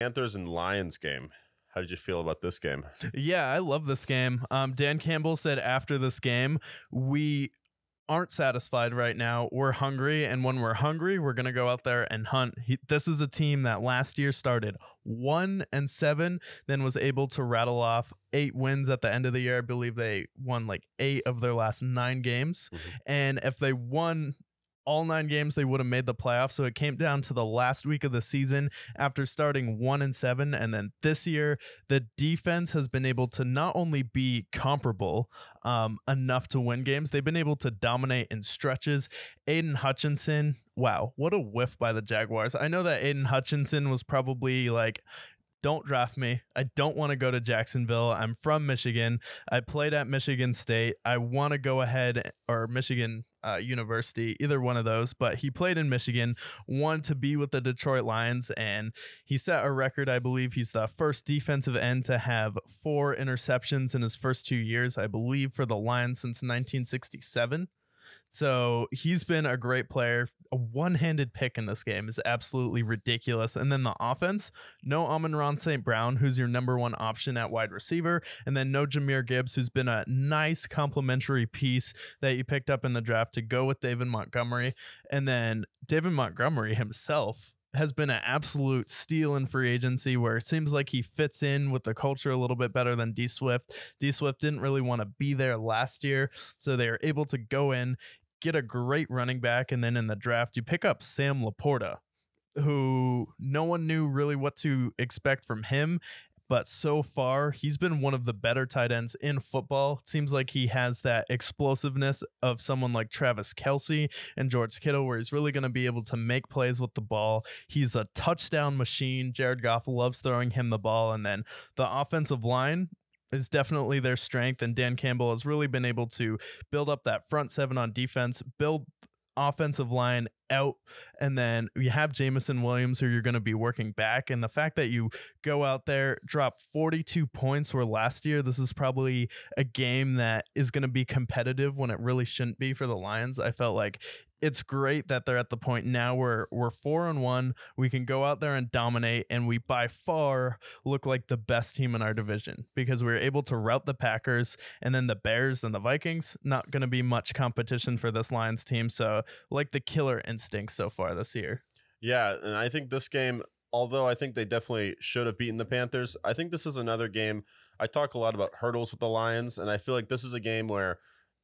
Panthers and Lions game. How did you feel about this game? Yeah, I love this game. Dan Campbell said after this game, we aren't satisfied right now. We're hungry, and when we're hungry, we're going to go out there and hunt. This is a team that last year started 1-7, then was able to rattle off 8 wins at the end of the year. I believe they won like 8 of their last 9 games. And if they won all 9 games, they would have made the playoffs. So it came down to the last week of the season after starting 1-7. And then this year, the defense has been able to not only be comparable enough to win games, they've been able to dominate in stretches. Aiden Hutchinson, wow, what a whiff by the Jaguars. I know that Aiden Hutchinson was probably like, don't draft me. I don't want to go to Jacksonville. I'm from Michigan. I played at Michigan State. I want to go ahead, or Michigan University, either one of those. But he played in Michigan, wanted to be with the Detroit Lions, and he set a record. I believe he's the first defensive end to have 4 interceptions in his first 2 years, I believe, for the Lions since 1967. So he's been a great player. A one-handed pick in this game is absolutely ridiculous. And then the offense, no Amon-Ra St. Brown, who's your number 1 option at wide receiver. And then no Jahmyr Gibbs, who's been a nice complementary piece that you picked up in the draft to go with David Montgomery. And then David Montgomery himself has been an absolute steal in free agency, where it seems like he fits in with the culture a little bit better than D Swift. D Swift didn't really want to be there last year, so they are able to go in, get a great running back, and then in the draft, you pick up Sam Laporta, who no one knew really what to expect from him. But so far, he's been one of the better tight ends in football. It seems like he has that explosiveness of someone like Travis Kelce and George Kittle, where he's really going to be able to make plays with the ball. He's a touchdown machine. Jared Goff loves throwing him the ball. And then the offensive line is definitely their strength. And Dan Campbell has really been able to build up that front 7 on defense, build offensive line out, and then you have Jameson Williams, who you're going to be working back. And the fact that you go out there, drop 42 points, where last year this is probably a game that is going to be competitive when it really shouldn't be for the Lions. I felt like it's great that they're at the point now where we're 4-1. We can go out there and dominate, and we by far look like the best team in our division because we were able to rout the Packers, and then the Bears and the Vikings, not going to be much competition for this Lions team. So like the killer instinct so far this year. Yeah, and I think this game, although I think they definitely should have beaten the Panthers, I think this is another game. I talk a lot about hurdles with the Lions, and I feel like this is a game where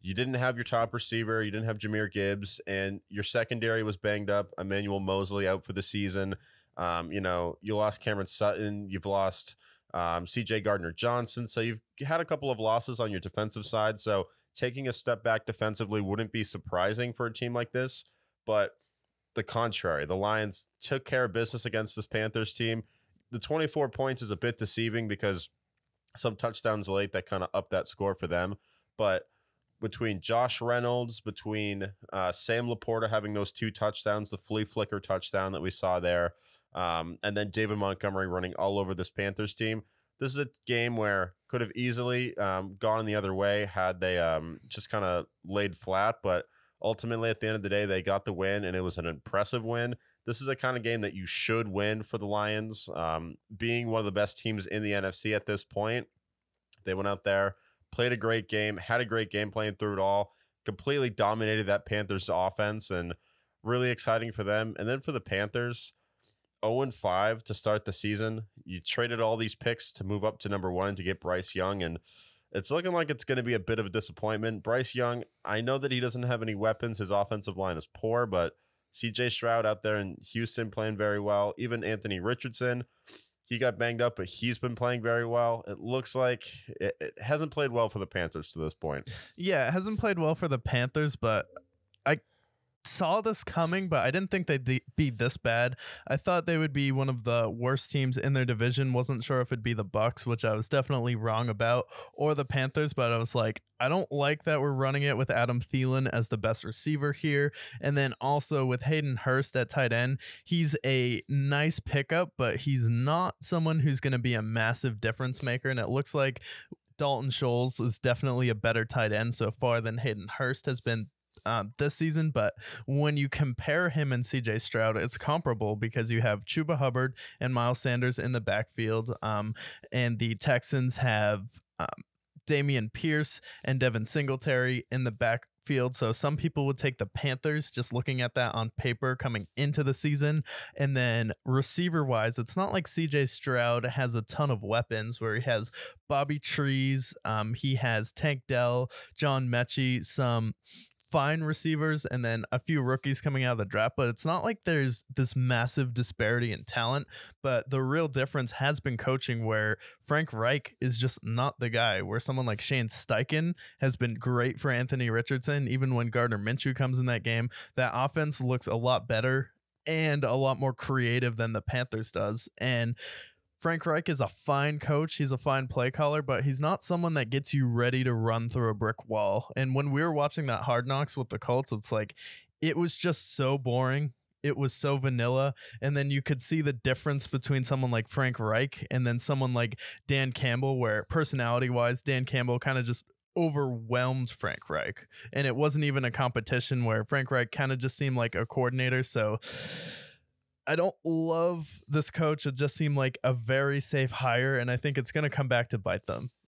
you didn't have your top receiver, you didn't have Jahmyr Gibbs, and your secondary was banged up. Emmanuel Mosley out for the season. You lost Cameron Sutton, you've lost C.J. Gardner-Johnson, so you've had a couple of losses on your defensive side. So taking a step back defensively wouldn't be surprising for a team like this, but the contrary, the Lions took care of business against this Panthers team. The 24 points is a bit deceiving because some touchdowns late that kind of upped that score for them, but between Josh Reynolds, between Sam Laporta having those 2 touchdowns, the flea flicker touchdown that we saw there, and then David Montgomery running all over this Panthers team. This is a game where could have easily gone the other way had they just kind of laid flat. But ultimately, at the end of the day, they got the win, and it was an impressive win. This is a kind of game that you should win for the Lions. Being one of the best teams in the NFC at this point, they went out there, played a great game, had a great game plan through it all, completely dominated that Panthers offense, and really exciting for them. And then for the Panthers, 0-5 to start the season. You traded all these picks to move up to number 1 to get Bryce Young, and it's looking like it's going to be a bit of a disappointment. Bryce Young, I know that he doesn't have any weapons. His offensive line is poor, but CJ Stroud out there in Houston playing very well. Even Anthony Richardson, he got banged up, but he's been playing very well. It looks like it hasn't played well for the Panthers to this point. Yeah, it hasn't played well for the Panthers, but I saw this coming, but I didn't think they'd be this bad. I thought they would be one of the worst teams in their division. Wasn't sure if it'd be the Bucs, which I was definitely wrong about, or the Panthers, but I was like, I don't like that we're running it with Adam Thielen as the best receiver here. And then also with Hayden Hurst at tight end, he's a nice pickup, but he's not someone who's going to be a massive difference maker. And it looks like Dalton Scholes is definitely a better tight end so far than Hayden Hurst has been this season, but when you compare him and CJ Stroud, it's comparable because you have Chuba Hubbard and Miles Sanders in the backfield, and the Texans have Dameon Pierce and Devin Singletary in the backfield. So some people would take the Panthers just looking at that on paper coming into the season. And then receiver wise, it's not like CJ Stroud has a ton of weapons where he has Bobby Trees, he has Tank Dell, John Mechie, some fine receivers, and then a few rookies coming out of the draft, but it's not like there's this massive disparity in talent. But the real difference has been coaching, where Frank Reich is just not the guy, where someone like Shane Steichen has been great for Anthony Richardson. Even when Gardner Minshew comes in that game, that offense looks a lot better and a lot more creative than the Panthers does. And Frank Reich is a fine coach. He's a fine play caller, but he's not someone that gets you ready to run through a brick wall. And when we were watching that Hard Knocks with the Colts, it's like, it was just so boring. It was so vanilla. And then you could see the difference between someone like Frank Reich and then someone like Dan Campbell, where personality wise, Dan Campbell kind of just overwhelmed Frank Reich. And it wasn't even a competition, where Frank Reich kind of just seemed like a coordinator. So I don't love this coach. It just seemed like a very safe hire, and I think it's going to come back to bite them.